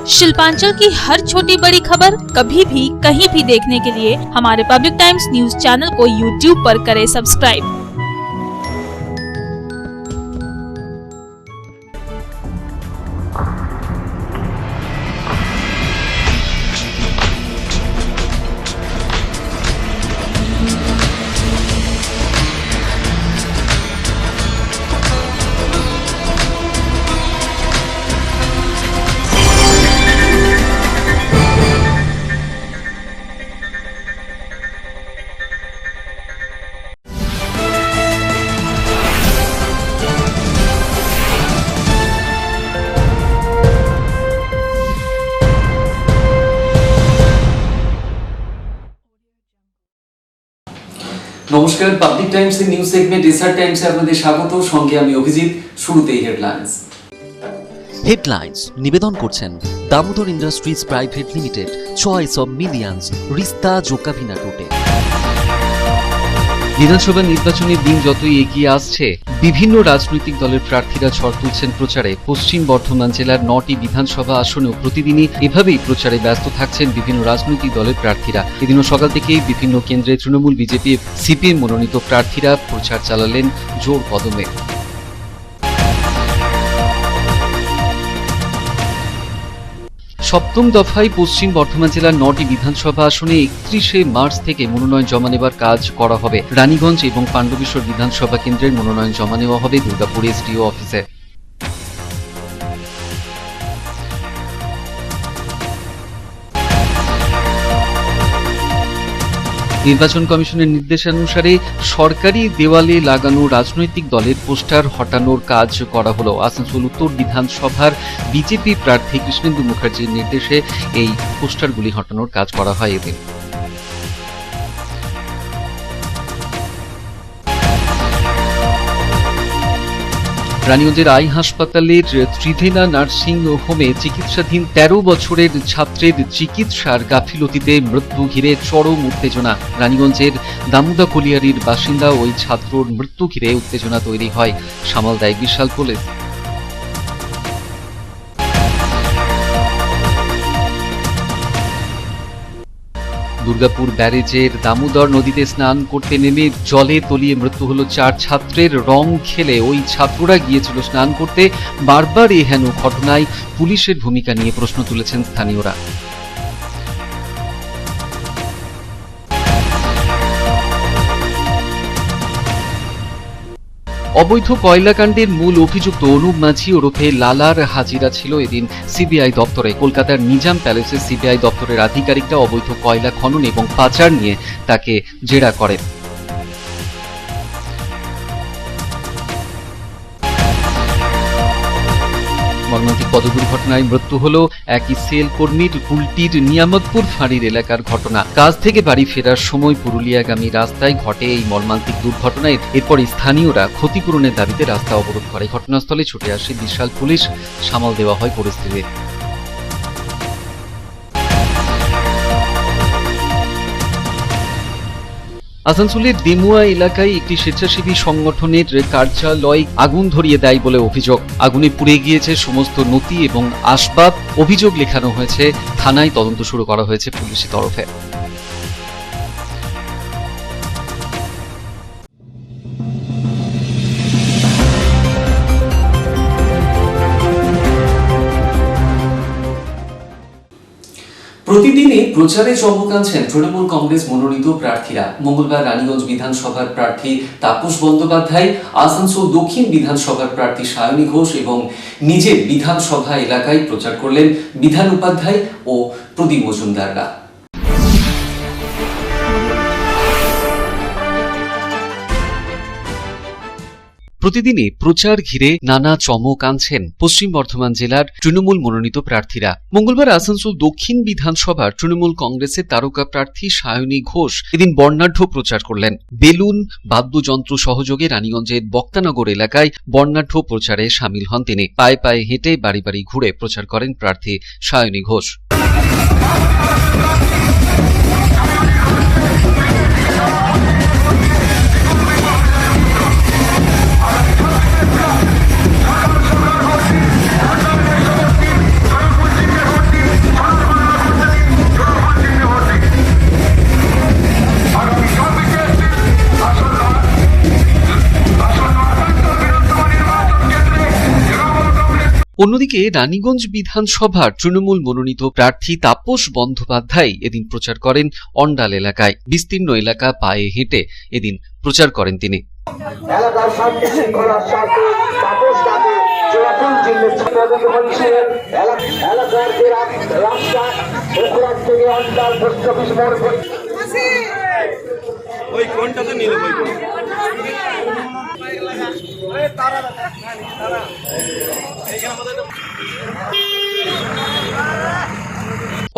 शिल्पांचल की हर छोटी बड़ी खबर कभी भी कहीं भी देखने के लिए हमारे पब्लिक टाइम्स न्यूज चैनल को यूट्यूब पर करें सब्सक्राइब। নমস্কার, পাবলিক টাইমস এর নিউজ সেগমেন্ট রিসার্চ টাইমসে আপনাদের স্বাগত। সঙ্গে আমি অভিজিৎ। শুরুতেই হেডলাইন্স নিবেদন করছেন Damodar industries private limited, choice of millions, রিস্তা জোকাভিনা টোটে। বিধানসভা নির্বাচনের দিন যতই এগিয়ে আসছে, বিভিন্ন রাজনৈতিক দলের প্রার্থীরা ঝড় তুলছেন প্রচারে। পশ্চিম বর্ধমান জেলার 9টি বিধানসভা আসনেও প্রতিদিনই এভাবেই প্রচারে ব্যস্ত থাকছেন বিভিন্ন রাজনৈতিক দলের প্রার্থীরা। এদিনও সকাল থেকেই বিভিন্ন কেন্দ্রে তৃণমূল, বিজেপি, সিপিএম মনোনীত প্রার্থীরা প্রচার চালালেন জোর কদমে। সপ্তম দফায় পশ্চিম বর্ধমান জেলার 9টি বিধানসভা আসনে 31শে মার্চ থেকে মনোনয়ন জমা নেবার কাজ করা হবে। রানীগঞ্জ এবং পাণ্ডবেশ্বর বিধানসভা কেন্দ্রের মনোনয়ন জমা নেওয়া হবে দুর্গাপুর এসডিও অফিসে। নির্বাচন কমিশনের নির্দেশানুসারে সরকারি দেওয়ালে লাগানো রাজনৈতিক দলের পোস্টার হটানোর কাজ করা হলো। আসানসোল উত্তর বিধানসভার বিজেপি প্রার্থী কৃষ্ণেন্দু মুখার্জির নির্দেশে এই পোস্টারগুলি হটানোর কাজ করা হয় এদিন। রানীগঞ্জের আই হাসপাতালের ত্রিধেনা নার্সিং হোমে চিকিৎসাধীন 13 বছরের ছাত্রের চিকিৎসার গাফিলতিতে মৃত্যু ঘিরে চরম উত্তেজনা। রানীগঞ্জের দামুদা কলিয়ারির বাসিন্দা ওই ছাত্রর মৃত্যু ঘিরে উত্তেজনা তৈরি হয়, সামাল দেয় বিশাল পুলিশ। দুর্গাপুর ব্যারেজের দামোদর নদীতে স্নান করতে নেমে জলে তলিয়ে মৃত্যু হলো 4 ছাত্রের। রং খেলে ওই ছাত্ররা গিয়েছিল স্নান করতে। বারবার এই হেন ঘটনায় পুলিশের ভূমিকা নিয়ে প্রশ্ন তুলেছেন স্থানীয়রা। অবৈধ কয়লাকাণ্ডের মূল অভিযুক্ত অনুপ মাঝি ওরফে লালার হাজিরা ছিল এদিন সিবিআই দপ্তরে। কলকাতার নিজাম প্যালেসে সিবিআই দপ্তরের আধিকারিকরা অবৈধ কয়লা খনন এবং পাচার নিয়ে তাকে জেরা করেন। মর্মান্তিক পথ দুর্ঘটনায় মৃত্যু হলো একই সেল কর্মীর। কুলটির নিয়ামতপুর ফাঁড়ির এলাকার ঘটনা। কাজ থেকে বাড়ি ফেরার সময় পুরুলিয়াগামী রাস্তায় ঘটে এই মর্মান্তিক দুর্ঘটনায়। এরপর স্থানীয়রা ক্ষতিপূরণের দাবিতে রাস্তা অবরোধ করে। ঘটনাস্থলে ছুটে আসে বিশাল পুলিশ, সামাল দেওয়া হয় পরিস্থিতি। আসানসোলের দেমুয়া এলাকায় একটি স্বেচ্ছাসেবী সংগঠনের কার্যালয় আগুন ধরিয়ে দেয় বলে অভিযোগ। আগুনে পুড়ে গিয়েছে সমস্ত নথি এবং আসবাব। অভিযোগ লেখানো হয়েছে থানায়, তদন্ত শুরু করা হয়েছে পুলিশের তরফে। প্রতিদিনই প্রচারে চমক আনছেন তৃণমূল কংগ্রেস মনোনীত প্রার্থীরা। মঙ্গলবার রানীগঞ্জ বিধানসভার প্রার্থী তাপস বন্দ্যোপাধ্যায়, আসানসোল দক্ষিণ বিধানসভার প্রার্থী সায়নী ঘোষ এবং নিজের বিধানসভা এলাকায় প্রচার করলেন বিধান উপাধ্যায় ও প্রদীপ মজুমদাররা। প্রতিদিনই প্রচার ঘিরে নানা চমক আনছেন পশ্চিম বর্ধমান জেলার তৃণমূল মনোনীত প্রার্থীরা। মঙ্গলবার আসানসোল দক্ষিণ বিধানসভার তৃণমূল কংগ্রেসের তারকা প্রার্থী সায়নী ঘোষ এদিন বর্ণাঢ্য প্রচার করলেন। বেলুন, বাদ্যযন্ত্র সহযোগে রানীগঞ্জের বক্তানগর এলাকায় বর্ণাঢ্য প্রচারে সামিল হন তিনি। পায়ে পায়ে হেঁটে বাড়ি বাড়ি ঘুরে প্রচার করেন প্রার্থী সায়নী ঘোষ। অন্যদিকে রানীগঞ্জ বিধানসভার তৃণমূল মনোনীত প্রার্থী তাপস বন্দ্যোপাধ্যায় এদিন প্রচার করেন অন্ডাল এলাকায়। বিস্তীর্ণ এলাকা পায়ে হেঁটে এদিন প্রচার করেন তিনি। এলাকার শান্তি শৃঙ্খলার স্বার্থে তাপস দাকে চোরাপুর এলাকার যে রাস্তা বকুড়ার থেকে অন্ডাল পোস্ট অফিস মোড় ওই কোনটাতে নিল ওই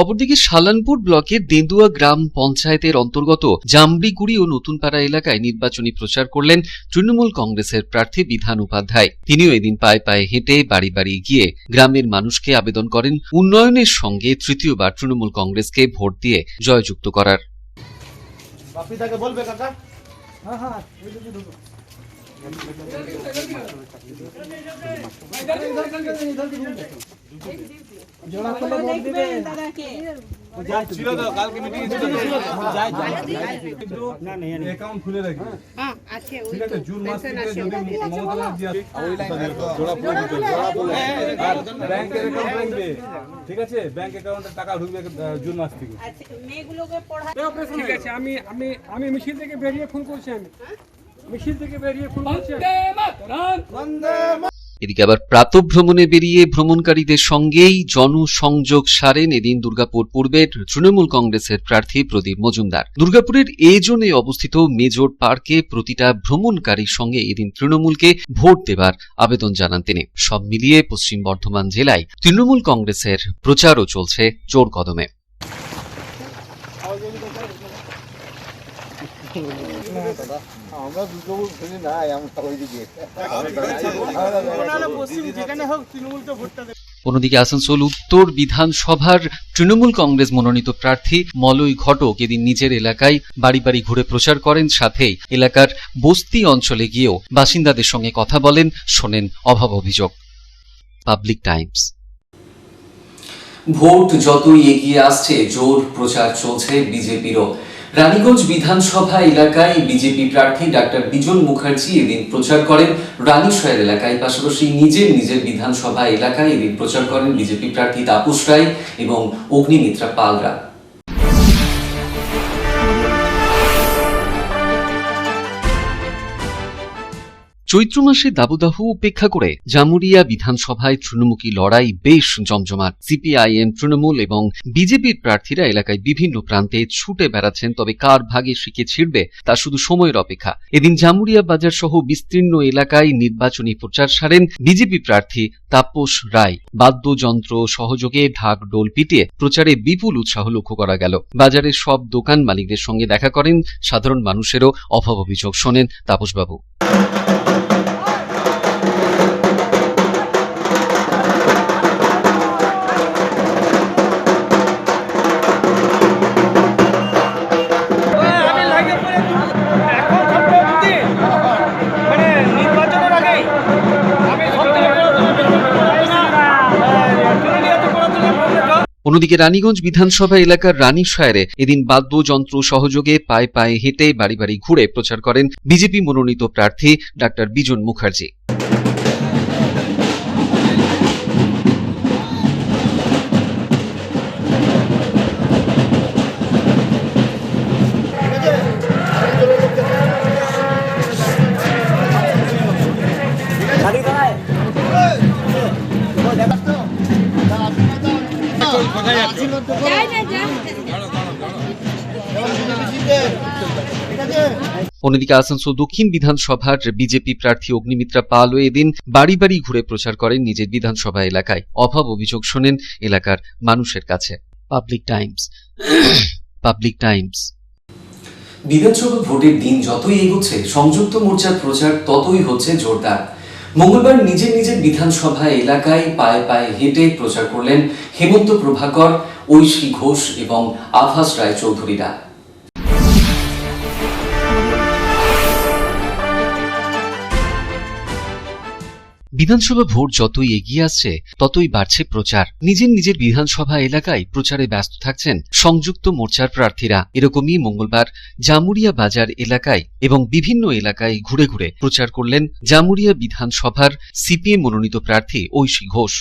অপরদিকে শালানপুর ব্লকের দেন্দুয়া গ্রাম পঞ্চায়েতের অন্তর্গত জামরিগুড়ি ও নতুনপাড়া এলাকায় নির্বাচনী প্রচার করলেন তৃণমূল কংগ্রেসের প্রার্থী বিধান উপাধ্যায়। তিনিও এদিন পায়ে পায়ে হেঁটে বাড়ি বাড়ি গিয়ে গ্রামের মানুষকে আবেদন করেন উন্নয়নের সঙ্গে তৃতীয়বার তৃণমূল কংগ্রেসকে ভোট দিয়ে জয়যুক্ত করার। ছিল তো কালকে মিটিং ছিল অ্যাকাউন্ট খুলে রাখি ঠিক আছে জুন মাস থেকে যদি মমতা ব্যানার্জি জোড়া পড়ে আর ব্যাংকের অ্যাকাউন্ট রাখবে ঠিক আছে ব্যাংক অ্যাকাউন্টে টাকা ঢুকবে জুন মাস থেকে ঠিক আছে আমি মিছিল থেকে বেরিয়ে ফোন করছি এদিকে আবার প্রাতঃভ্রমণে বেরিয়ে ভ্রমণকারীদের সঙ্গেই জনসংযোগ সারেন এদিন দুর্গাপুর পূর্বের তৃণমূল কংগ্রেসের প্রার্থী প্রদীপ মজুমদার। দুর্গাপুরের এ জোনে অবস্থিত মেজর পার্কে প্রতিটা ভ্রমণকারীর সঙ্গে এদিন তৃণমূলকে ভোট দেবার আবেদন জানান তিনি। সব মিলিয়ে পশ্চিম বর্ধমান জেলায় তৃণমূল কংগ্রেসের প্রচারও চলছে জোর কদমে। অন্যদিকে আসানসোল উত্তর বিধানসভার তৃণমূল কংগ্রেস মনোনীত প্রার্থী মলয় ঘটক এদিন নিজের এলাকায় বাড়ি বাড়ি ঘুরে প্রচার করেন, সাথেই এলাকার বস্তি অঞ্চলে গিয়েও বাসিন্দাদের সঙ্গে কথা বলেন, শোনেন অভাব অভিযোগ। Public Times. ভোট যতই এগিয়ে আসছে জোর প্রচার চলছে বিজেপিরও। রানীগঞ্জ বিধানসভা এলাকায় বিজেপি প্রার্থী ডাক্তার বিজন মুখার্জি এদিন প্রচার করেন রানীশয়ের এলাকায়। পাশাপাশি নিজের বিধানসভা এলাকায় এদিন প্রচার করেন বিজেপি প্রার্থী তাপস রায় এবং অগ্নিমিত্রা পালরা। চৈত্র মাসে দাবদাহ উপেক্ষা করে জামুরিয়া বিধানসভায় তৃণমুখী লড়াই বেশ জমজমাট। সিপিআইএম, তৃণমূল এবং বিজেপির প্রার্থীরা এলাকায় বিভিন্ন প্রান্তে ছুটে বেড়াচ্ছেন, তবে কার ভাগে শিকে ছিড়বে তা শুধু সময়ের অপেক্ষা। এদিন জামুরিয়া বাজার সহ বিস্তীর্ণ এলাকায় নির্বাচনী প্রচার সারেন বিজেপি প্রার্থী তাপস রায়। বাদ্যযন্ত্র সহযোগে ঢাক ডোল পিটিয়ে প্রচারে বিপুল উৎসাহ লক্ষ্য করা গেল। বাজারের সব দোকান মালিকদের সঙ্গে দেখা করেন, সাধারণ মানুষেরও অভাব অভিযোগ শোনেন তাপসবাবু। অন্যদিকে রানীগঞ্জ বিধানসভা এলাকার রানীশায়ারে এদিন বাদ্যযন্ত্র সহযোগে পায়ে পায়ে হেঁটে বাড়ি বাড়ি ঘুরে প্রচার করেন বিজেপি মনোনীত প্রার্থী ডাক্তার বিজন মুখার্জি। অন্যদিকে আসানসোল দক্ষিণ বিধানসভার বিজেপি প্রার্থী অগ্নিমিত্রা পালও এদিন বাড়ি বাড়ি ঘুরে প্রচার করেন নিজের বিধানসভা এলাকায়। অভাব অভিযোগ শোনেন এলাকার মানুষের কাছে। Public Times. বিধানসভা ভোটের দিন যতই এগোচ্ছে সংযুক্ত মোর্চার প্রচার ততই হচ্ছে জোরদার। মঙ্গলবার নিজের বিধানসভা এলাকায় পায়ে পায়ে হেঁটে প্রচার করলেন হেমন্ত প্রভাকর, ঐশী ঘোষ এবং আভাস রায় চৌধুরীরা। বিধানসভা ভোট যতই এগিয়ে আসছে ততই বাড়ছে প্রচার। নিজের নিজের বিধানসভা এলাকায় প্রচারে ব্যস্ত থাকছেন সংযুক্ত মোর্চার প্রার্থীরা। এরকমই মঙ্গলবার জামুরিয়া বাজার এলাকায় এবং বিভিন্ন এলাকায় ঘুরে ঘুরে প্রচার করলেন জামুরিয়া বিধানসভার সিপিএম মনোনীত প্রার্থী ঐশী ঘোষ।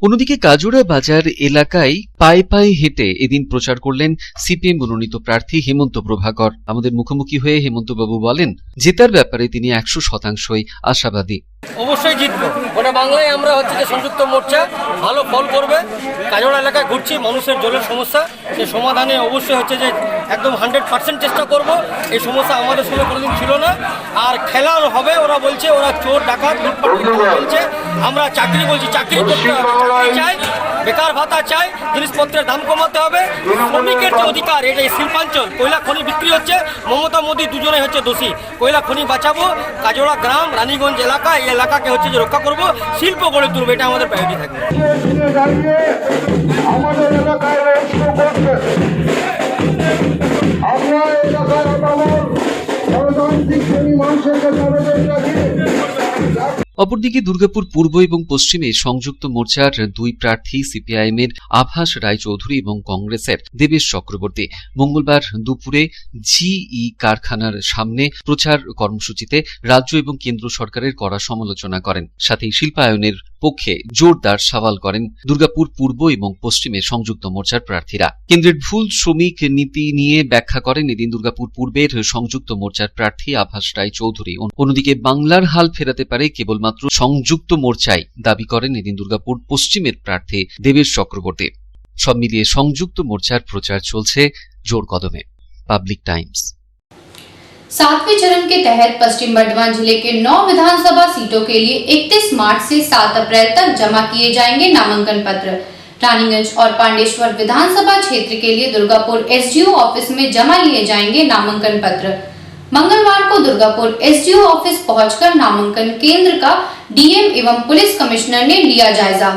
অন্যদিকে কাজুরা বাজার এলাকায় পায়ে পায়ে হেঁটে এদিন প্রচার করলেন সিপিএম মনোনীত প্রার্থী হেমন্ত প্রভাকর। আমাদের মুখোমুখি হয়ে হেমন্তবাবু বলেন, জেতার ব্যাপারে তিনি 100%ই আশাবাদী। অবশ্যই জিতবো। গোটা বাংলায় আমরা হচ্ছে যে সংযুক্ত মোর্চা ভালো ফল করবে। কাজড়া এলাকায় ঘুরছি, মানুষের জলের সমস্যা, সেই সমাধানে অবশ্যই হচ্ছে যে একদম 100% চেষ্টা করব। এই সমস্যা আমাদের সময় কোনোদিন ছিল না। আর খেলা হবে, ওরা বলছে ওরা চোর ডাকাত লুটপাট বলছে, আমরা চাকরি বলছি, চাকরি করতে হবে, চাকরি চাই, বেকার ভাতা চাই, জিনিসপত্রের দাম কমাতে হবে, শ্রমিকের যে অধিকার, এটা শিল্পাঞ্চল, কয়লা খনি বিক্রি হচ্ছে, মমতা মোদী দুজনেই হচ্ছে দোষী। কয়লা খনি বাঁচাবো, কাজড়া গ্রাম, রানীগঞ্জ এলাকা, এই এলাকাকে হচ্ছে যে রক্ষা করব, শিল্প গড়ে তুলবো, এটা আমাদের প্রায়োরিটি থাকবে। আমাদের এলাকায় আমরা এলাকায় গণতান্ত্রিক মানুষের অপরদিকে দুর্গাপুর পূর্ব এবং পশ্চিমে সংযুক্ত মোর্চার দুই প্রার্থী সিপিআইএম এর আভাস রায়চৌধুরী এবং কংগ্রেসের দেবেশ চক্রবর্তী মঙ্গলবার দুপুরে জিই কারখানার সামনে প্রচার কর্মসূচিতে রাজ্য এবং কেন্দ্র সরকারের কড়া সমালোচনা করেন। সাথে শিল্পায়নের পক্ষে জোরদার সওয়াল করেন দুর্গাপুর পূর্ব এবং পশ্চিমে সংযুক্ত মোর্চার প্রার্থীরা। কেন্দ্রের ভুল শ্রমিক নীতি নিয়ে ব্যাখ্যা করেন এদিন দুর্গাপুর পূর্বের সংযুক্ত মোর্চার প্রার্থী আভাস রায়চৌধুরী। অন্যদিকে বাংলার হাল ফেরাতে পারে কেবলমাত্র সংযুক্ত মোর্চাই, দাবি করেন এদিন দুর্গাপুর পশ্চিমের প্রার্থী দেবেশ চক্রবর্তী। সব মিলিয়ে সংযুক্ত মোর্চার প্রচার চলছে জোর কদমে। Public Times. 7वें चरण के तहत पश्चिम बर्धमान जिले के 9 विधानसभा सीटों के लिए 31 मार्च से 7 अप्रैल तक जमा किए जाएंगे नामांकन पत्र। रानीगंज और पांडेश्वर विधानसभा क्षेत्र के लिए दुर्गापुर एसडीओ ऑफिस में जमा लिए जाएंगे नामांकन पत्र। मंगलवार को दुर्गापुर एसडीओ ऑफिस पहुंचकर नामांकन केंद्र का डीएम एवं पुलिस कमिश्नर ने लिया जायजा।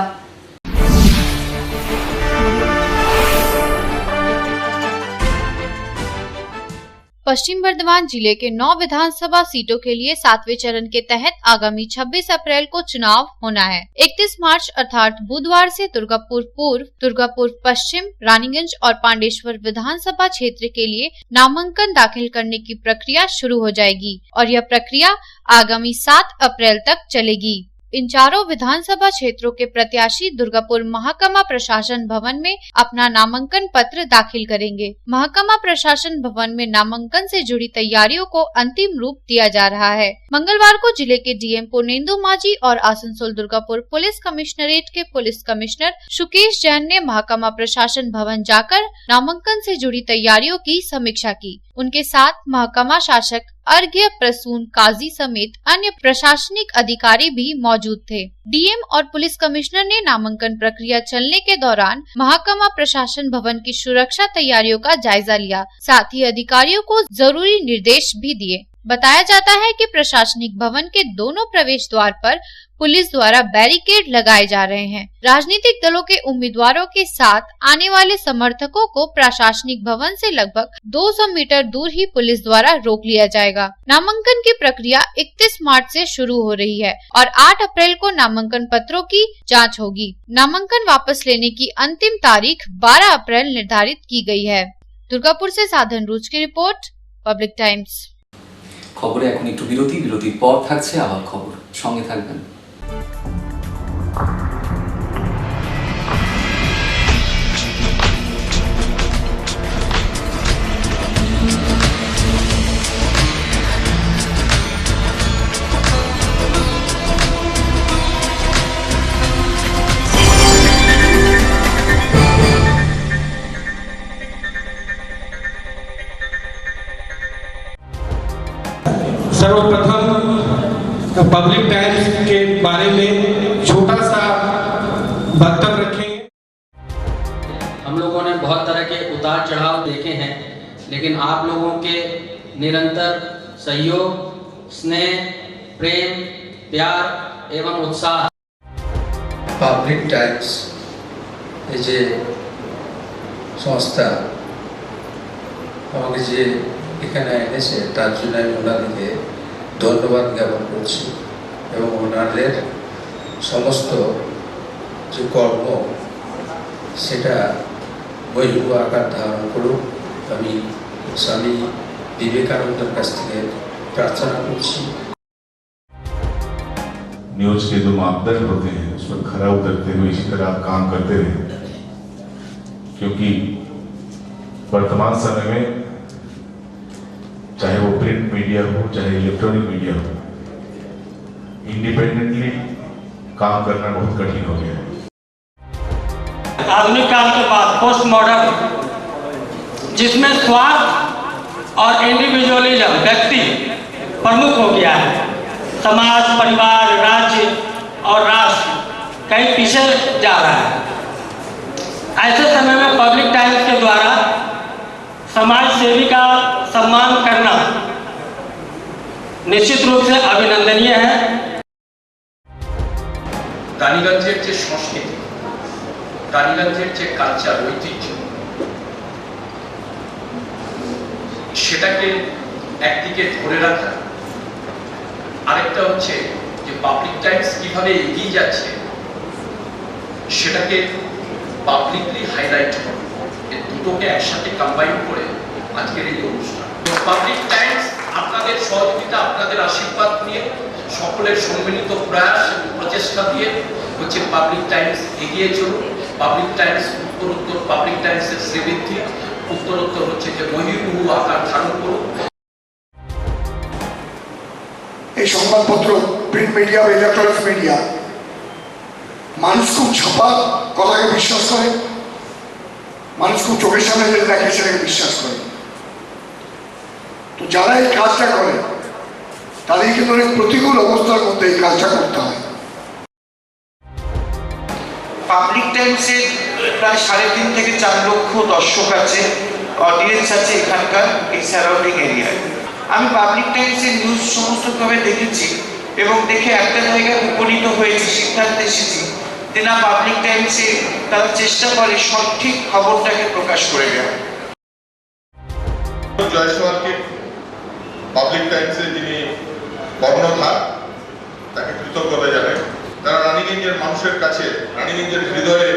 पश्चिम बर्धमान जिले के 9 विधानसभा सीटों के लिए 7वें चरण के तहत आगामी 26 अप्रैल को चुनाव होना है। 31 मार्च अर्थात बुधवार से दुर्गापुर पूर्व, दुर्गापुर पश्चिम, रानीगंज और पांडेश्वर विधानसभा क्षेत्र के लिए नामांकन दाखिल करने की प्रक्रिया शुरू हो जाएगी और यह प्रक्रिया आगामी 7 अप्रैल तक चलेगी। इन चारों विधानसभा क्षेत्रों के प्रत्याशी दुर्गापुर महाकमा प्रशासन भवन में अपना नामांकन पत्र दाखिल करेंगे। महाकमा प्रशासन भवन में नामांकन से जुड़ी तैयारियों को अंतिम रूप दिया जा रहा है। मंगलवार को जिले के डीएम पुर्णेंदु माझी और आसनसोल दुर्गापुर पुलिस कमिश्नरेट के पुलिस कमिश्नर सुकेश जैन ने महाकमा प्रशासन भवन जाकर नामांकन से जुड़ी तैयारियों की समीक्षा की। उनके साथ महकमा शासक अर्घ्य प्रसून काजी समेत अन्य प्रशासनिक अधिकारी भी मौजूद थे। डीएम और पुलिस कमिश्नर ने नामांकन प्रक्रिया चलने के दौरान महकमा प्रशासन भवन की सुरक्षा तैयारियों का जायजा लिया, साथ ही अधिकारियों को जरूरी निर्देश भी दिए। बताया जाता है कि प्रशासनिक भवन के दोनों प्रवेश द्वार पर पुलिस द्वारा बैरिकेड लगाए जा रहे हैं। राजनीतिक दलों के उम्मीदवारों के साथ आने वाले समर्थकों को प्रशासनिक भवन से लगभग 200 मीटर दूर ही पुलिस द्वारा रोक लिया जाएगा। नामांकन की प्रक्रिया 31 मार्च से शुरू हो रही है और 8 अप्रैल को नामांकन पत्रों की जांच होगी। नामांकन वापस लेने की अंतिम तारीख 12 अप्रैल निर्धारित की गई है। दुर्गापुर से साधन रूज की रिपोर्ट, पब्लिक टाइम्स। খবরে এখন একটু বিরতির পর থাকছে আবার খবর, সঙ্গে থাকবেন। सर्वप्रथम पब्लिक टाइम्स के बारे में छोटा सा वक्तव्य रखेंगे। हम लोगों ने बहुत तरह के उतार चढ़ाव देखे हैं, लेकिन आप लोगों के निरंतर सहयोग, स्नेह, प्रेम, प्यार एवं उत्साह পাবলিক টাইমস এই যে সংস্থা আমাকে যে এখানে এনেছে তার জন্য আমি ওনাদেরকে ধন্যবাদ জ্ঞাপন করছি এবং ওনাদের সমস্ত যে কর্ম সেটা বহির্ভূত আকার ধারণ করুক আমি স্বামী বিবেকানন্দের কাছ থেকে प्रार्थना करছি। न्यूज के जो मापदंड होते हैं उस पर खरा उतरते हुए इसी तरह आप काम करते रहे, क्योंकि वर्तमान समय में चाहे वो प्रिंट मीडिया हो चाहे इलेक्ट्रॉनिक मीडिया हो, इंडिपेंडेंटली काम करना बहुत कठिन हो गया है। आधुनिक काल के बाद पोस्ट मॉडर्न, जिसमें स्वार्थ और इंडिविजुअलिज्म व्यक्ति प्रमुख हो गया है, समाज, परिवार, राज्य और राष्ट्र कहीं पीछे जा रहा है। ऐसे समय में पब्लिक टाइम्स के द्वारा समाज सेवी का सम्मान करना निश्चित रूप से अभिनंदनीय है। রানীগঞ্জের যে সংস্কৃতি, রানীগঞ্জের যে কালচার, ঐতিহ্য, সেটাকে একদিকে ধরে রাখা, আরেকটা হচ্ছে যে পাবলিক টাইমস কিভাবে এগিয়ে যাচ্ছে সেটাকে পাবলিকলি হাইলাইট করা, এই দুটোকে একসাথে কম্বাইন করে আজকের এই অনুষ্ঠান। পাবলিক টাইমস আপনাদের সহযোগিতা, আপনাদের আশীর্বাদ নিয়ে, সকলের সম্মিলিত প্রয়াস এবং প্রচেষ্টা দিয়ে হচ্ছে পাবলিক টাইমস এগিয়ে চলুন। পাবলিক টাইমস উত্তরোত্তর, পাবলিক টাইমসের শ্রীবৃদ্ধি উত্তরোত্তর হচ্ছে যে বহির্ভূত আকার ধারণ করুন। এই সংবাদপত্র, প্রিন্ট মিডিয়া বা ইলেকট্রনিক্স মিডিয়া, মানুষ খুব ছাপা কথাকে বিশ্বাস করে, মানুষ খুব চোখের সামনে যেটা দেখে সেটাকে বিশ্বাস করে। তো যারা এই কাজটা করে তাদের কিন্তু অনেক প্রতিকূল অবস্থার মধ্যে এই কাজটা করতে হয়। পাবলিক টাইমসের প্রায় 3.5 থেকে 4 লক্ষ দর্শক আছে, অডিয়েন্স আছে এখানকার এই সারাউন্ডিং এরিয়ায়। আমি পাবলিক টাইমসের নিউজ সমস্তভাবে দেখেছি এবং দেখে একটা জায়গায় উপনীত হয়েছি, সিদ্ধান্ত এসেছি যে না, পাবলিক টাইমসে তারা চেষ্টা করে সঠিক খবরটাকে প্রকাশ করে দেওয়া। জয়সওয়ালকে পাবলিক টাইমসে যিনি কর্ণধার, তাকে কৃতজ্ঞতা জানাই। তারা রানীগঞ্জের মানুষের কাছে, রানীগঞ্জের হৃদয়ে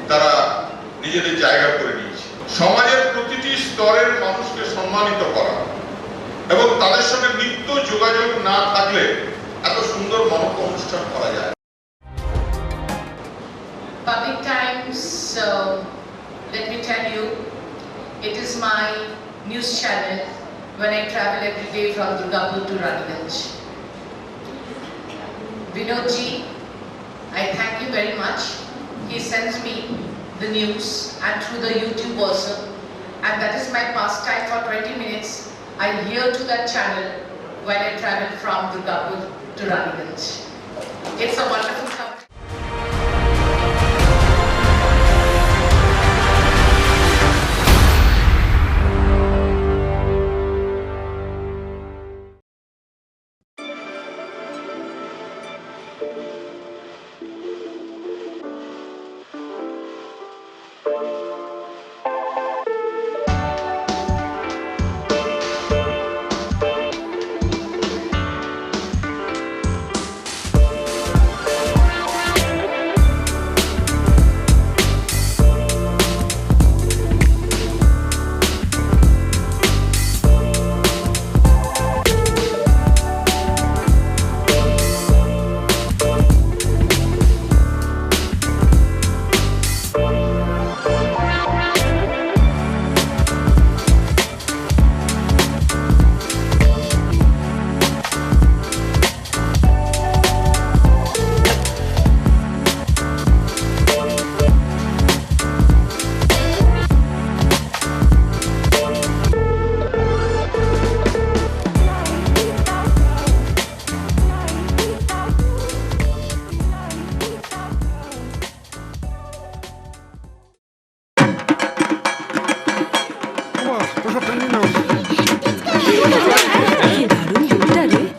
তারা নিজেদের জায়গা করে নিয়েছে। সমাজের প্রতিটি স্তরের মানুষকে সম্মানিত করা এবং তাদের সঙ্গে নিত্য যোগাযোগ না থাকলে এত সুন্দর মানব অনুষ্ঠান করা যায়। Public Times, let me tell you, it is my news channel when I travel every day from Durgapur to Raniganj. Vinodji, I thank you very much. He sends me the news and through the YouTube also, and that is my pastime for 20 minutes. I hear to that channel when I travel from Durgapur to Raniganj. It's a wonderful company.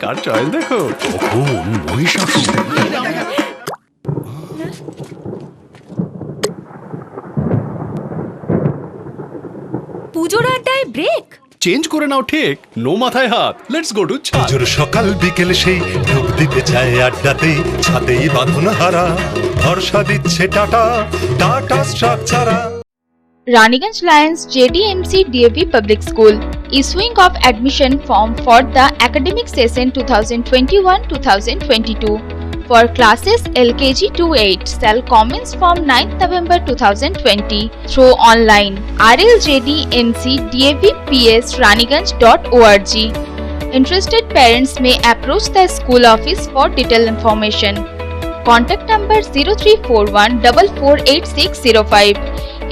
Car choice দেখো, মহিষাসুর। পুজোর আড্ডায় break. Change করে নাও ঠিক, no মাথায় হাত, let's go to ছাদ। পুজোর সকাল বিকেল সেই ডুব দিতে চায় আড্ডাতেই, ছাদেই বাঁধন হারা ভরসা দিচ্ছে Tata, Tata Structura. Raniganj Lions JDMC DAV Public School, issuing of admission form for the academic session 2021-2022 for classes LKG to 8 shall commence from 9th November 2020 through online rljmcdavps.raniganj.org. Interested parents may approach the school office for detailed information. Contact number 0341 448605.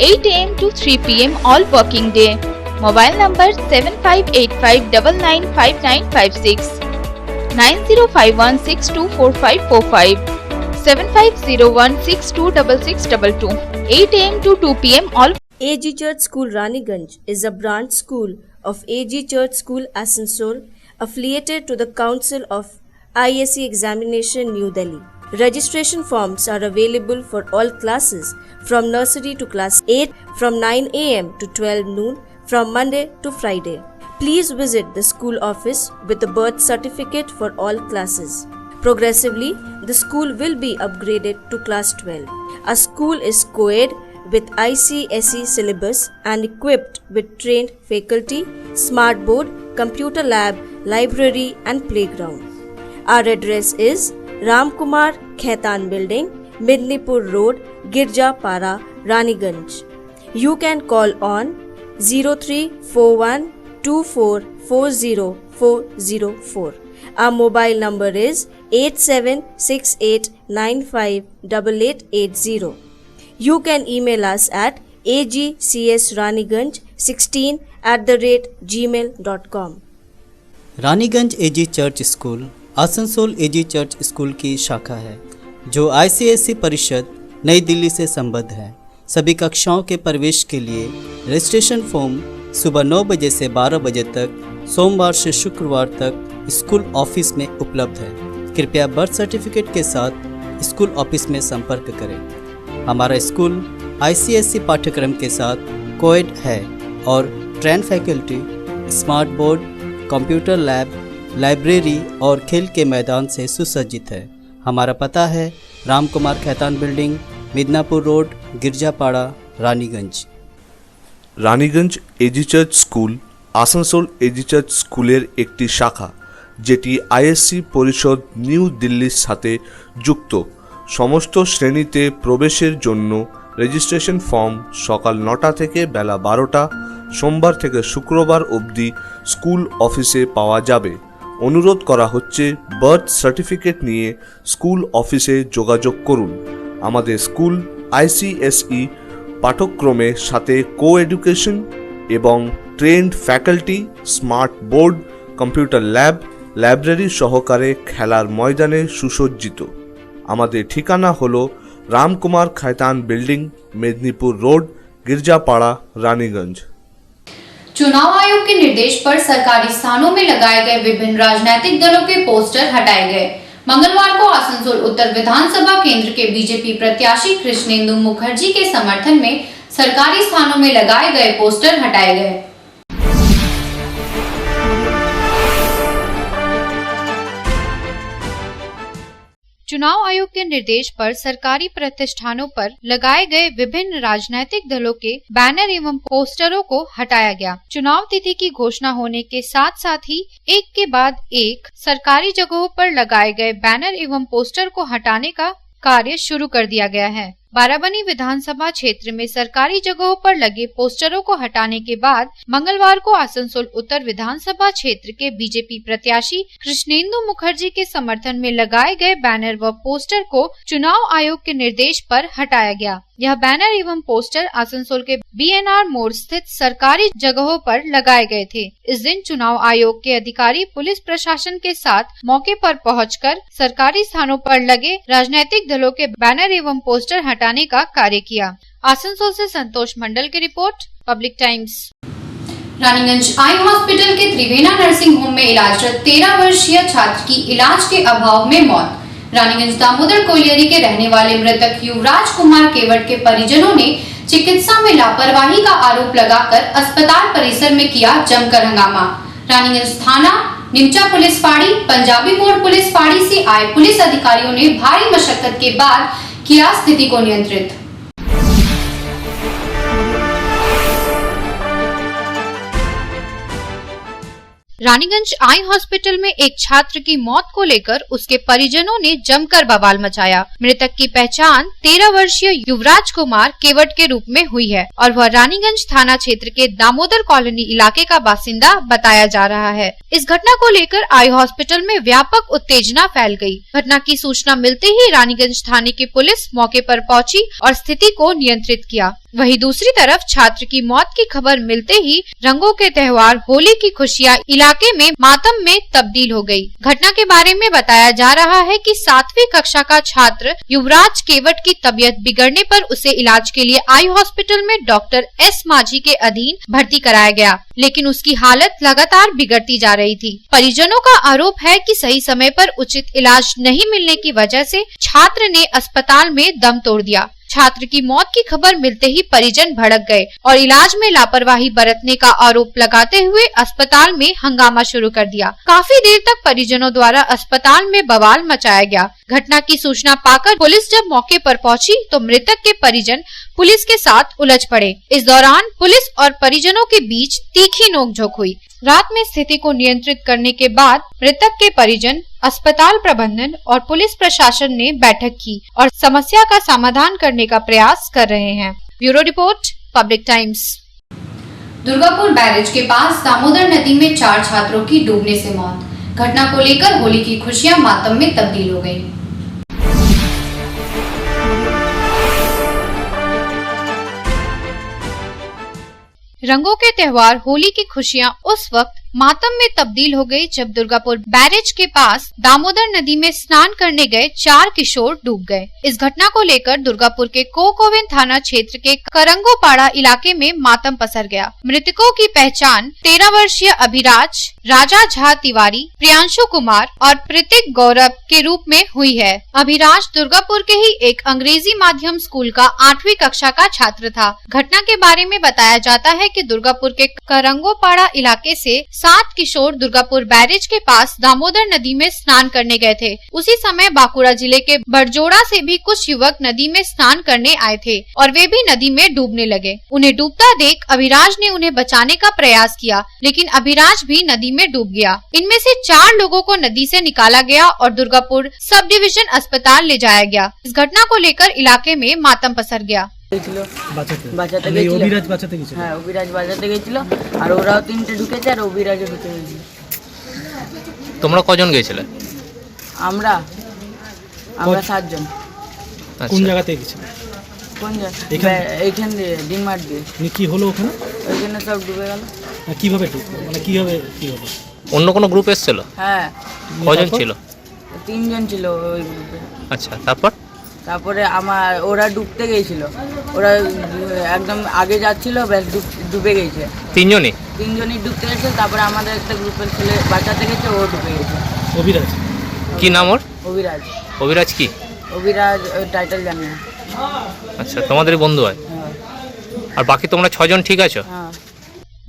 8 AM to 3 PM all working day. Mobile number 7585995956, 9051624545, 7501626622. 8 AM to 2 PM all. AG Church School Raniganj is a branch school of AG Church School Asansol, affiliated to the Council of ISC Examination New Delhi. Registration forms are available for all classes from nursery to class 8 from 9 AM to 12 noon from Monday to Friday. Please visit the school office with a birth certificate for all classes. Progressively, the school will be upgraded to class 12. Our school is co-ed with ICSE syllabus and equipped with trained faculty, smart board, computer lab, library and playground. Our address is Ramkumar Khaitan Building, Midnipur Road, Girjapara, Raniganj. You can call on 0341244004. Our mobile number is 8768958880. You can email us at agcsraniganj16@gmail.com. Raniganj AG church school Asansol AG church school की शाखा है जो ICSE परिषद नई दिल्ली से संबद्ध है। सभी कक्षाओं के प्रवेश के लिए रजिस्ट्रेशन फॉर्म सुबह 9 बजे से 12 बजे तक सोमवार से शुक्रवार तक स्कूल ऑफिस में उपलब्ध है। कृपया बर्थ सर्टिफिकेट के साथ स्कूल ऑफिस में संपर्क करें। हमारा स्कूल ICSE पाठ्यक्रम के साथ कोएड है और train faculty, smart board, computer lab, library और खेल के मैदान से सुसज्जित है। हमारा पता है Ramkumar Khaitan building, Midnapore road, Girjapara, Raniganj. Raniganj AG church school Asansol AG church স্কুলের একটি শাখা, যেটি ISC পরিষদ নিউ দিল্লির সাথে যুক্ত। সমস্ত শ্রেণীতে প্রবেশের জন্য রেজিস্ট্রেশন ফর্ম সকাল 9টা থেকে বেলা 12টা সোমবার থেকে শুক্রবার অবধি স্কুল অফিসে পাওয়া যাবে। অনুরোধ করা হচ্ছে বার্থ সার্টিফিকেট নিয়ে স্কুল অফিসে যোগাযোগ করুন। আমাদের স্কুল ICSE পাঠ্যক্রমের সাথে কো-এডুকেশন এবং trend faculty, smart board, computer lab, library সহকারে খেলার ময়দানে সুসজ্জিত। আমাদের ঠিকানা হলো रामकुमार खैतान बिल्डिंग, मेदिनीपुर रोड, गिरजापाड़ा, रानीगंज। चुनाव आयोग के निर्देश पर सरकारी स्थानों में लगाए गए विभिन्न राजनीतिक दलों के पोस्टर हटाए गए। मंगलवार को आसनसोल उत्तर विधानसभा केंद्र के बीजेपी प्रत्याशी कृष्णेंदु मुखर्जी के समर्थन में सरकारी स्थानों में लगाए गए पोस्टर हटाए गए। चुनाव आयोग के निर्देश पर सरकारी प्रतिष्ठानों पर लगाए गए विभिन्न राजनीतिक दलों के बैनर एवं पोस्टरों को हटाया गया। चुनाव तिथि की घोषणा होने के साथ साथ ही एक के बाद एक सरकारी जगहों पर लगाए गए बैनर एवं पोस्टर को हटाने का कार्य शुरू कर दिया गया है। बाराबनी विधानसभा क्षेत्र में सरकारी जगहों पर लगे पोस्टरों को हटाने के बाद मंगलवार को आसनसोल उत्तर विधानसभा क्षेत्र के बीजेपी प्रत्याशी कृष्णेंदु मुखर्जी के समर्थन में लगाए गए बैनर व पोस्टर को चुनाव आयोग के निर्देश पर हटाया गया। यह बैनर एवं पोस्टर आसनसोल के BNR मोड़ स्थित सरकारी जगहों पर लगाए गए थे। इस दिन चुनाव आयोग के अधिकारी पुलिस प्रशासन के साथ मौके पर पहुंचकर सरकारी स्थानों पर लगे राजनीतिक दलों के बैनर एवं पोस्टर हटाने का कार्य किया। आसनसोल से संतोष मंडल की report, public times. Raniganj eye hospital के त्रिवेणा नर्सिंग होम में इलाजरत 13 वर्षीय छात्र की इलाज के अभाव में मौत। रानीगंज दामोदर कोलियरी के रहने वाले मृतक युवराज कुमार केवट के परिजनों ने चिकित्सा में लापरवाही का आरोप लगाकर अस्पताल परिसर में किया जमकर हंगामा। रानीगंज थाना, निमचा पुलिस फाड़ी, पंजाबी मोड़ पुलिस फाड़ी से आए पुलिस अधिकारियों ने भारी मशक्कत के बाद किया स्थिति को नियंत्रित। रानीगंज आई हॉस्पिटल में एक छात्र की मौत को लेकर उसके परिजनों ने जमकर बवाल मचाया। मृतक की पहचान 13 वर्षीय युवराज कुमार केवट के रूप में हुई है और वह रानीगंज थाना क्षेत्र के दामोदर कॉलोनी इलाके का बासिंदा बताया जा रहा है। इस घटना को लेकर आई हॉस्पिटल में व्यापक उत्तेजना फैल गई। घटना की सूचना मिलते ही रानीगंज थाने की पुलिस मौके पर पहुंची और स्थिति को नियंत्रित किया। वहीं दूसरी तरफ छात्र की मौत की खबर मिलते ही रंगों के त्योहार होली की खुशियां इलाके में मातम में तब्दील हो गई। घटना के बारे में बताया जा रहा है कि 7वीं कक्षा का छात्र युवराज केवट की तबीयत बिगड़ने पर उसे इलाज के लिए आई हॉस्पिटल में डॉक्टर एस माझी के अधीन भर्ती कराया गया, लेकिन उसकी हालत लगातार बिगड़ती जा रही थी। परिजनों का आरोप है कि सही समय पर उचित इलाज नहीं मिलने की वजह से छात्र ने अस्पताल में दम तोड़ दिया। छात्र की मौत की खबर मिलते ही परिजन भड़क गए और इलाज में लापरवाही बरतने का आरोप लगाते हुए अस्पताल में हंगामा शुरू कर दिया। काफी देर तक परिजनों द्वारा अस्पताल में बवाल मचाया गया। घटना की सूचना पाकर पुलिस जब मौके पर पहुंची तो मृतक के परिजन पुलिस के साथ उलझ पड़े। इस दौरान पुलिस और परिजनों के बीच तीखी नोकझोंक हुई। रात में स्थिति को नियंत्रित करने के बाद मृतक के परिजन, अस्पताल प्रबंधन और पुलिस प्रशासन ने बैठक की और समस्या का समाधान करने का प्रयास कर रहे हैं। Bureau report, public times. Durgapur barrage के पास दामोदर नदी में 4 छात्रों की डूबने से मौत। घटना को लेकर होली की खुशियां मातम में तब्दील हो गयी। रंगों के त्योहार होली की खुशियां उस वक्त मातम में तब्दील हो गई जब दुर्गापुर बैरेज के पास दामोदर नदी में स्नान करने गए 4 किशोर डूब गए। इस घटना को लेकर दुर्गापुर के कोकोविन थाना क्षेत्र के करंगोपाड़ा इलाके में मातम पसर गया। मृतकों की पहचान 13 वर्षीय अभिराज, राजा झा तिवारी, प्रियांशु कुमार और प्रतीक गौरव के रूप में हुई है। अभिराज दुर्गापुर के ही एक अंग्रेजी माध्यम स्कूल का 8वीं कक्षा का छात्र था। घटना के बारे में बताया जाता है कि दुर्गापुर के करंगोपाड़ा इलाके से 7 किशोर दुर्गापुर बैरेज के पास दामोदर नदी में स्नान करने गए थे। उसी समय बांकुड़ा जिले के बड़जोड़ा से भी कुछ युवक नदी में स्नान करने आए थे और वे भी नदी में डूबने लगे। उन्हें डूबता देख अभिराज ने उन्हें बचाने का प्रयास किया, लेकिन अभिराज भी नदी में डूब गया। इनमें से 4 लोगों को नदी से निकाला गया और दुर्गापुर सब डिविजन अस्पताल ले जाया गया। इस घटना को लेकर इलाके में मातम पसर गया। অভিরাজ বাঁচাতে গেছিল। হ্যাঁ, অভিরাজ বাঁচাতে গেছিল আর ওরাও 3টে ঢুকেছে আর অভিরাজও ঢুকে গেছিল। তোমরা কজন গিয়েছিলে? আমরা 7 জন। কোন জায়গা থেকে গিয়েছিলে? কোন জায়গা? এইখান দিয়ে ডিনমার্ট দিয়ে। কি হলো ওখানে? ওইখানে সব ডুবে গেল। কিভাবে ডুবলো? মানে কিভাবে কি হলো? অন্য কোনো গ্রুপ এসেছিল? হ্যাঁ। কজন ছিল? 3 জন ছিল ওই গ্রুপে। আচ্ছা, তারপরে ওরা ডুবতে গিয়েছিল, ওরা একদম আগে যাচ্ছিল, ব্যাস ডুবে গেছে। 3জনই ডুবতে গেছে। তারপরে আমাদের একটা গ্রুপের ছেলে বাঁচাতে গেছে, ও ডুবে গেছে। অভিরাজ কি নাম ওর? অভিরাজ কি? অভিরাজ টাইটেল জানি না। আচ্ছা, তোমাদের বন্ধু হয়? আর বাকি তোমরা 6 জন ঠিক আছো?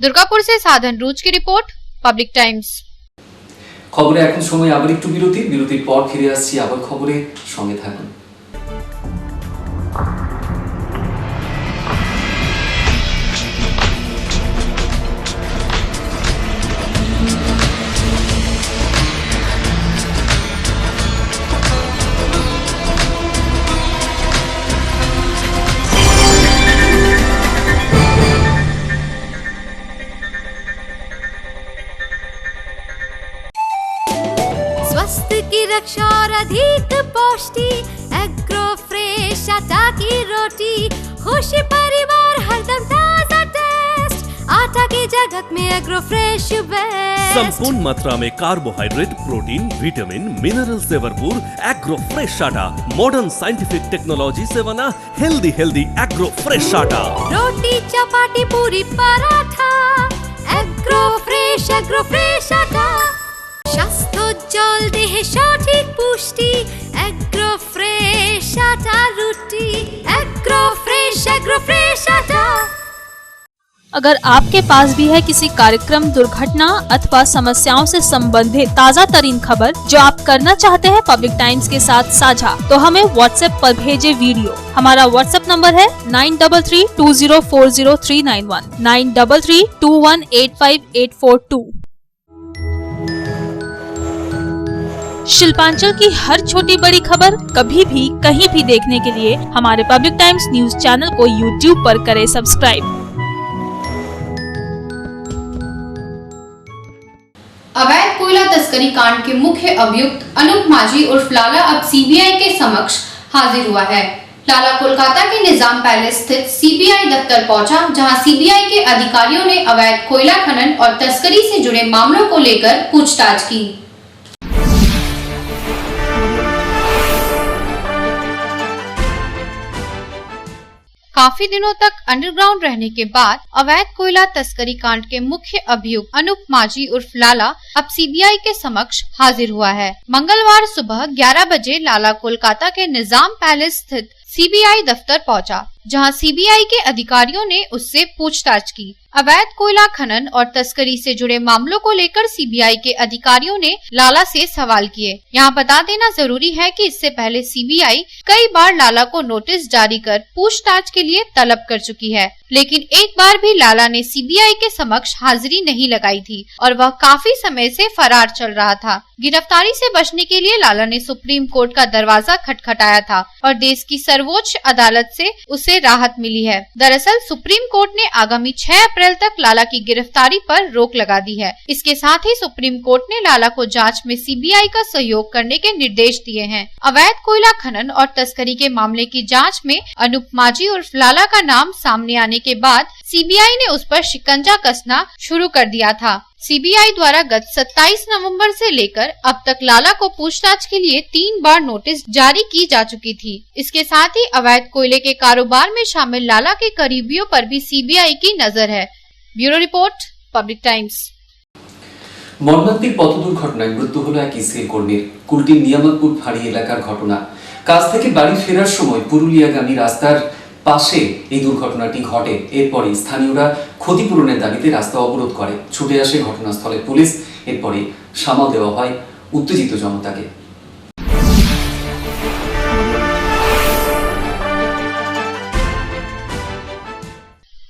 দুর্গাপুর से साधन रूज की रिपोर्ट, पब्लिक टाइम्स। খবরে এখন সময় আবার একটু বিরতির পর ফিরে আসছি আবার খবরে, সঙ্গে থাকুন। स्वास्थ्य की रक्षा और अधिक पौष्टि, एग्रो फ्रेश आटा की रोटी, खुशी परिवार हरदम ताजा टेस्ट, आटा की जगत में एग्रो फ्रेश बेस्ट। संपूर्ण मात्रा में कार्बोहाइड्रेट, प्रोटीन, विटामिन, मिनरल से भरपूर एग्रो फ्रेश आटा मॉडर्न साइंटिफिक टेक्नोलॉजी से बना हेल्दी एग्रो फ्रेश आटा। रोटी, चपाती, पूरी, पराठा, एग्रो फ्रेश आटा। স্বাস্থ্যোজ্জ্বল দেহে সঠিক পুষ্টি, এগ্রো ফ্রেশ আটা রুটি, এগ্রো ফ্রেশ अगर आपके पास भी है किसी कार्यक्रम, दुर्घटना अथवा समस्याओं से संबंधित ताज़ा तरीन खबर जो आप करना चाहते हैं पब्लिक टाइम्स के साथ साझा, तो हमें व्हाट्सएप पर भेजे वीडियो। हमारा व्हाट्सएप नंबर है 9332040391 9332185842। शिल्पांचल की हर छोटी बड़ी खबर कभी भी कहीं भी देखने के लिए हमारे पब्लिक टाइम्स न्यूज चैनल को यूट्यूब पर करें सब्सक्राइब। अवैध कोयला तस्करी कांड के मुख्य अभियुक्त अनूप माझी उर्फ लाला अब सीबीआई के समक्ष हाजिर हुआ है। लाला कोलकाता के निजाम पैलेस स्थित सीबीआई दफ्तर पहुंचा, जहां सीबीआई के अधिकारियों ने अवैध कोयला खनन और तस्करी से जुड़े मामलों को लेकर पूछताछ की। काफी दिनों तक अंडरग्राउंड रहने के बाद अवैध कोयला तस्करी कांड के मुख्य अभियुक्त अनूप माझी उर्फ लाला अब सीबीआई के समक्ष हाजिर हुआ है। मंगलवार सुबह 11 बजे लाला कोलकाता के निजाम पैलेस स्थित सीबीआई दफ्तर पहुंचा, जहां सीबीआई के अधिकारियों ने उससे पूछताछ की। अवैध कोयला खनन और तस्करी से जुड़े मामलों को लेकर सीबीआई के अधिकारियों ने लाला से सवाल किए। यहाँ बता देना जरूरी है कि इससे पहले सीबीआई कई बार लाला को नोटिस जारी कर पूछताछ के लिए तलब कर चुकी है, लेकिन एक बार भी लाला ने सीबीआई के समक्ष हाजिरी नहीं लगाई थी और वह काफी समय से फरार चल रहा था। गिरफ्तारी से बचने के लिए लाला ने सुप्रीम कोर्ट का दरवाजा खटखटाया था और देश की सर्वोच्च अदालत से उसे राहत मिली है। दरअसल सुप्रीम कोर्ट ने आगामी 6 अप्रैल तक लाला की गिरफ्तारी पर रोक लगा दी है। इसके साथ ही सुप्रीम कोर्ट ने लाला को जांच में सीबीआई का सहयोग करने के निर्देश दिए हैं। अवैध कोयला खनन और तस्करी के मामले की जांच में अनूप माझी उर्फ लाला का नाम सामने आने के बाद सीबीआई ने उस पर शिकंजा कसना शुरू कर दिया था। सीबीआई द्वारा गत 27 नवंबर से लेकर अब तक लाला को पूछताछ के लिए 3 बार नोटिस जारी की जा चुकी थी। इसके साथ ही अवैध कोयले के कारोबार में शामिल लाला के करीबियों पर भी सीबीआई की नजर है। Bureau report, public times. মর্মান্তিক পথ দুর্ঘটনায় মৃত্যু হলো এক ইসিএল কর্মীর। কুলটির নিয়ামতপুর ফাঁড়ি এলাকার ঘটনা। কাজ থেকে বাড়ি ফেরার সময় পুরুলিয়াগামী রাস্তার পাশে এই দুর্ঘটনাটি ঘটে। এরপরে স্থানীয়রা ক্ষতিপূরণের দাবিতে রাস্তা অবরোধ করে। ছুটে আসে ঘটনাস্থলে পুলিশ। এরপরে সামাল দেওয়া হয় উত্তেজিত জনতাকে।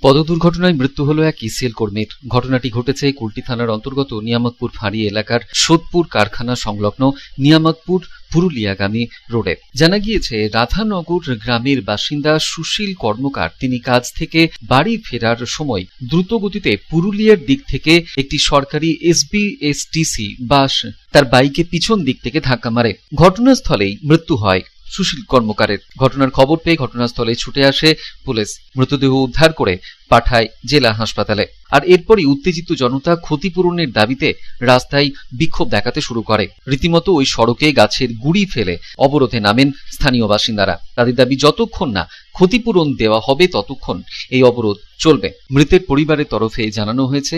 পদ দুর্ঘটনায় মৃত্যু হলো এক ইসিএল কর্মীর। ঘটনাটি ঘটেছে কুলটি থানার অন্তর্গত নিয়ামতপুর ফাঁড়ি এলাকার সোদপুর কারখানা সংলগ্ন নিয়ামতপুর পুরুলিয়াগামী রোডে। জানা গিয়েছে রাধানগর গ্রামের বাসিন্দা সুশীল কর্মকার তিনি কাজ থেকে বাড়ি ফেরার সময় দ্রুত গতিতে পুরুলিয়ার দিক থেকে একটি সরকারি এসবিএসটিসি বাস তার বাইকে পিছন দিক থেকে ধাক্কা মারে। ঘটনাস্থলেই মৃত্যু হয় সুশীল কর্মকারের। ঘটনার খবর পেয়ে ঘটনাস্থলে ছুটে আসে পুলিশ, মৃতদেহ উদ্ধার করে পাঠায় জেলা হাসপাতালে। আর এরপরই উত্তেজিত জনতা ক্ষতিপূরণের দাবিতে রাস্তায় বিক্ষোভ দেখাতে শুরু করে। রীতিমতো ওই সড়কে গাছের গুড়ি ফেলে অবরোধে নামেন স্থানীয় বাসিন্দারা। তাদের দাবি যতক্ষণ না ক্ষতিপূরণ দেওয়া হবে ততক্ষণ এই অবরোধ চলবে। মৃতের পরিবারের তরফে জানানো হয়েছে,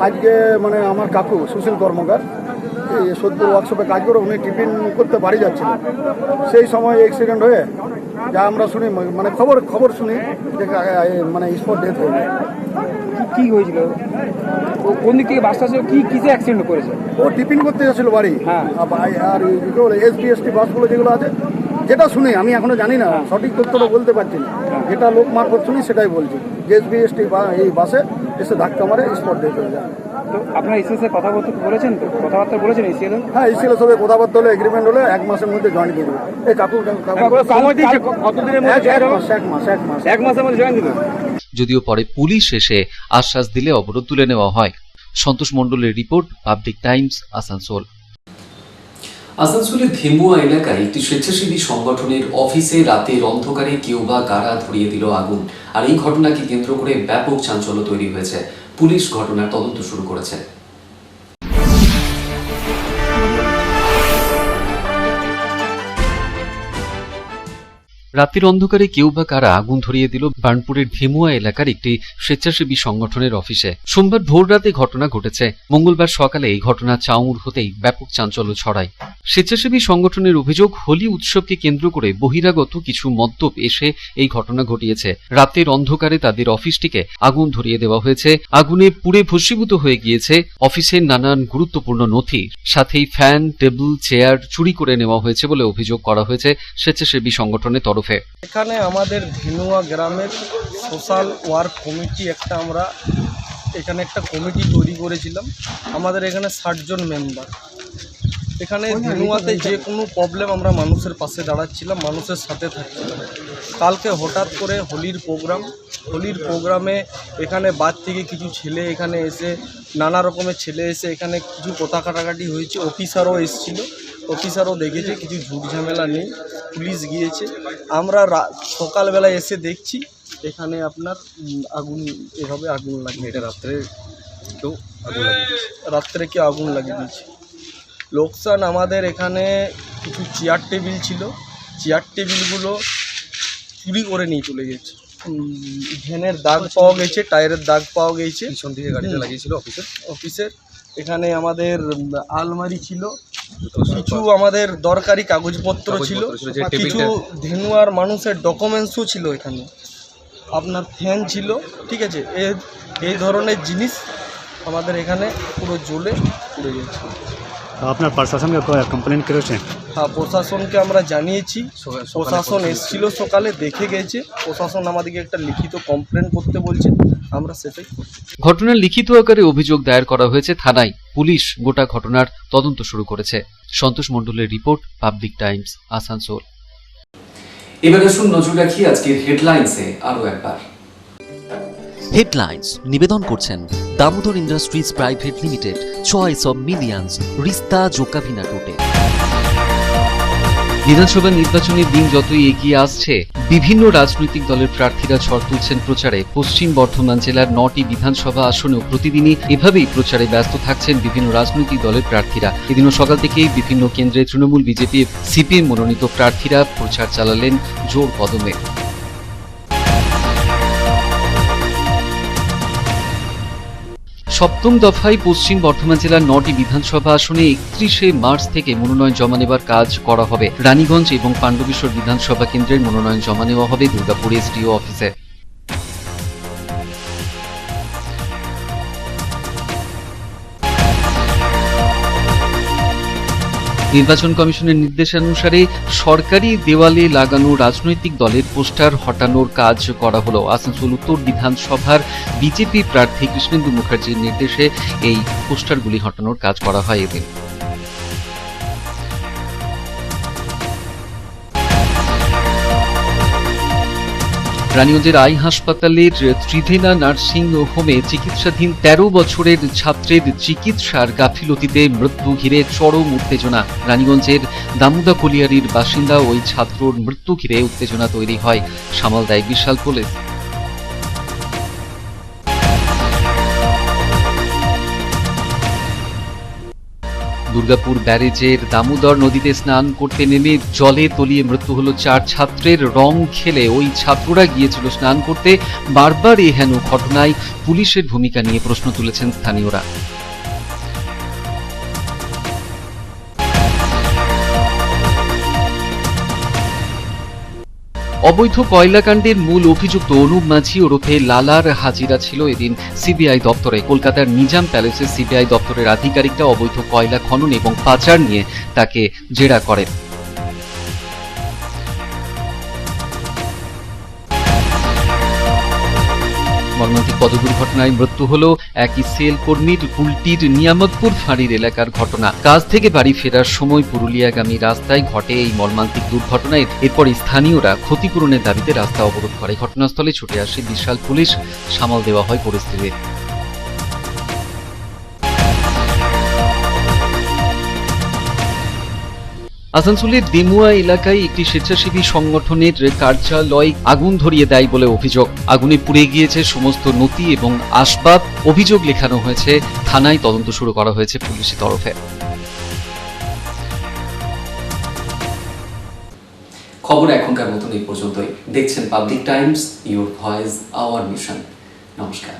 আজকে মানে আমার কাকু সুশীল কর্মকার এই সোদপুর ওয়ার্কশপে কাজ করে উনি টিফিন করতে বাড়ি যাচ্ছিলেন। সেই সময় অ্যাক্সিডেন্ট হয়ে যা আমরা শুনি মানে খবর শুনি যে মানে স্পট ডেথ হয়ে যায়। কি হয়েছিল? ও কোন দিক থেকে বাসটা ছিল? কিসে অ্যাক্সিডেন্ট করেছে? ও টিফিন করতে যাচ্ছিল বাড়ি। হ্যাঁ, আর এসবিএসটি বাসগুলো যেগুলো আছে, যেটা শুনি আমি এখনো জানি না, সঠিক তথ্যটা বলতে পারছি না, যেটা লোক মারফত শুনি সেটাই বলছি যে এসবিএসটি এই বাসে এসে ধাক্কা মারে স্পট ডেথ হয়ে যায়। তো আপনার ইসিএল সাথে কথাবার্তা বলেছেন? তো কথাবার্তা বলেছেন ইসিএল? হ্যাঁ, ইসিএল সঙ্গে কথাবার্তা হলে এগ্রিমেন্ট হলে 1 মাসের মধ্যে জয়েন দিয়ে দেবে। এই কাকু কতদিনের মধ্যে? 1 মাসের মধ্যে জয়েন দিবে। যদিও পরে পুলিশ এসে আশ্বাস দিলে অবরোধ তুলে নেওয়া হয়। সন্তোষ মণ্ডলের রিপোর্ট, পাবলিক টাইমস, আসানসোল। আসানসোলের ভেমুয়া এলাকায় একটি স্বেচ্ছাসেবী সংগঠনের অফিসে রাতের অন্ধকারে কেউ বা কারা ধরিয়ে দিল আগুন। আর এই ঘটনাকে কেন্দ্র করে ব্যাপক চাঞ্চল্য তৈরি হয়েছে। পুলিশ ঘটনার তদন্ত শুরু করেছে। রাতের অন্ধকারে কেউ বা কারা আগুন ধরিয়ে দিল বার্নপুরের ধেমুয়া এলাকার একটি স্বেচ্ছাসেবী সংগঠনের অফিসে। সোমবার ভোর রাতে ঘটনা ঘটেছে। মঙ্গলবার সকালে এই ঘটনা চাউর হতেই ব্যাপক চাঞ্চল্য ছড়ায়। স্বেচ্ছাসেবী সংগঠনের অভিযোগ, হোলি উৎসবকে কেন্দ্র করে বহিরাগত কিছু মদ্যপ এসে এই ঘটনা ঘটিয়েছে। রাতের অন্ধকারে তাদের অফিসটিকে আগুন ধরিয়ে দেওয়া হয়েছে। আগুনে পুড়ে ভস্মীভূত হয়ে গিয়েছে অফিসের নানান গুরুত্বপূর্ণ নথি, সাথেই ফ্যান, টেবিল, চেয়ার চুরি করে নেওয়া হয়েছে বলে অভিযোগ করা হয়েছে স্বেচ্ছাসেবী সংগঠনের তরফে। এখানে আমাদের ধেনুয়া গ্রামের সোশ্যাল ওয়ার্ক কমিটি আমরা এখানে একটা কমিটি তৈরি করেছিলাম। আমাদের এখানে 60 জন মেম্বার। এখানে ধেনুয়াতে যে কোনো প্রবলেম আমরা মানুষের পাশে দাঁড়াচ্ছিলাম, মানুষের সাথে থাকছিলাম। কালকে হঠাৎ করে হোলির প্রোগ্রামে এখানে বাদ থেকে কিছু ছেলে এখানে এসে নানা রকমের ছেলে এসে এখানে কিছু কথা কাটাকাটি হয়েছে। অফিসারও এসেছিল, অফিসারও দেখেছে কিছু ঝুট ঝামেলা নেই, পুলিশ গিয়েছে। আমরা সকালবেলায় এসে দেখছি এখানে আপনার এভাবে আগুন লাগিয়ে, এটা রাত্রে কেউ আগুন লাগিয়ে দিয়েছে। লোকসান আমাদের এখানে কিছু চেয়ার টেবিল ছিল, চেয়ার টেবিলগুলো চুরি করে নিয়ে চলে গেছে। ভ্যানের দাগ পাওয়া গেছে, টায়ারের দাগ পাওয়া গেছে, পিছন দিকে গাড়িটা লাগিয়েছিল অফিসের। এখানে আমাদের আলমারি ছিল, কিছু আমাদের দরকারি কাগজপত্র ছিল, কিছু ধেনুয়ার মানুষের ডকুমেন্টসও ছিল। এখানে আপনার ফ্যান ছিল, ঠিক আছে। এই ধরনের জিনিস আমাদের এখানে পুরো জ্বলে পুড়ে গেছে। আপনার প্রশাসনকে কমপ্লেন করেছেন? হ্যাঁ, প্রশাসনকে আমরা জানিয়েছি। প্রশাসন এসেছিল সকালে, দেখে গেছে। প্রশাসন আমাদেরকে একটা লিখিত কমপ্লেন করতে বলছে, আমরা সেটাই করছি। ঘটনার লিখিত আকারে অভিযোগ দায়ের করা হয়েছে থানায়। পুলিশ গোটা ঘটনার তদন্ত শুরু করেছে। সন্তোষ মণ্ডলের রিপোর্ট, পাবলিক টাইমস, আসানসোল। এবার আসুন নজর রাখি আজকের হেডলাইন্সে আরো একবার। হেডলাইন্স নিবেদন করছেন Damodar industries private limited, choice of millions, রিস্তা জোকাভিনা টোটে। বিধানসভা নির্বাচনের দিন যতই এগিয়ে আসছে, বিভিন্ন রাজনৈতিক দলের প্রার্থীরা ঝড় তুলছেন প্রচারে। পশ্চিম বর্ধমান জেলার 9টি বিধানসভা আসনেও প্রতিদিনই এভাবেই প্রচারে ব্যস্ত থাকছেন বিভিন্ন রাজনৈতিক দলের প্রার্থীরা। এদিনও সকাল থেকেই বিভিন্ন কেন্দ্রে তৃণমূল, বিজেপি, সিপিএম মনোনীত প্রার্থীরা প্রচার চালালেন জোর কদমে। সপ্তম দফায় পশ্চিম বর্ধমান জেলার 9টি বিধানসভা আসনে 31শে মার্চ থেকে মনোনয়ন জমা নেবার কাজ করা হবে। রানীগঞ্জ এবং পাণ্ডবেশ্বর বিধানসভা কেন্দ্রের মনোনয়ন জমা নেওয়া হবে দুর্গাপুর এসডিও অফিসে। নির্বাচন কমিশনের নির্দেশানুসারে সরকারি দেওয়ালে লাগানো রাজনৈতিক দলের পোস্টার হটানোর কাজ করা হলো। আসানসোল উত্তর বিধানসভার বিজেপি প্রার্থী কৃষ্ণেন্দু মুখার্জির নির্দেশে এই পোস্টারগুলি হটানোর কাজ করা হয় এদিন। রানীগঞ্জের আই হাসপাতালের ত্রিভেনা নার্সিং হোমে চিকিৎসাধীন 13 বছরের ছাত্রের চিকিৎসার গাফিলতিতে মৃত্যু ঘিরে চরম উত্তেজনা। রানীগঞ্জের দামোদা কলিয়ারির বাসিন্দা ওই ছাত্রর মৃত্যু ঘিরে উত্তেজনা তৈরি হয়। সামাল দেয় বিশাল পুলিশ। দুর্গাপুর ব্যারেজের দামোদর নদীতে স্নান করতে নেমে জলে তলিয়ে মৃত্যু হলো 4 ছাত্রের। রং খেলে ওই ছাত্ররা গিয়েছিল স্নান করতে। বারবার এই হেন ঘটনায় পুলিশের ভূমিকা নিয়ে প্রশ্ন তুলেছেন স্থানীয়রা। অবৈধ কয়লাকাণ্ডের মূল অভিযুক্ত অনুপ মাঝি ওরফে লালার হাজিরা ছিল এদিন সিবিআই দপ্তরে। কলকাতার নিজাম প্যালেসে সিবিআই দপ্তরের আধিকারিকরা অবৈধ কয়লা খনন এবং পাচার নিয়ে তাকে জেরা করেন। মর্মান্তিক পথ দুর্ঘটনায় মৃত্যু হল একই সেল কর্মীর। কুলটির নিয়ামতপুর ফাঁড়ির এলাকার ঘটনা। কাজ থেকে বাড়ি ফেরার সময় পুরুলিয়াগামী রাস্তায় ঘটে এই মর্মান্তিক দুর্ঘটনায়। এরপর স্থানীয়রা ক্ষতিপূরণের দাবিতে রাস্তা অবরোধ করে। ঘটনাস্থলে ছুটে আসে বিশাল পুলিশ। সামাল দেওয়া হয় পরিস্থিতি। আসানসোলের ডেমুয়া এলাকায় একটি স্বেচ্ছাসেবী সংগঠনের কার্যালয় আগুন ধরিয়ে দেয় বলে অভিযোগ। আগুনে পুড়ে গিয়েছে সমস্ত নথি এবং আসবাব। অভিযোগ লেখানো হয়েছে থানায়। তদন্ত শুরু করা হয়েছে পুলিশের তরফে। খবর এখনকার মতন এই পর্যন্তই। দেখছেন public Times, your voice hour mission. নমস্কার।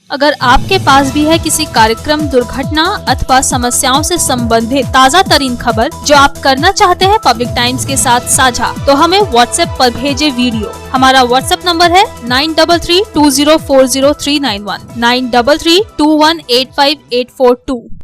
अगर आपके पास भी है किसी कार्यक्रम, दुर्घटना अथवा समस्याओं से संबंधित ताज़ा तरीन खबर जो आप करना चाहते हैं पब्लिक टाइम्स के साथ साझा, तो हमें व्हाट्सएप पर भेजे वीडियो। हमारा व्हाट्सएप नंबर है 9332040391 9332185842।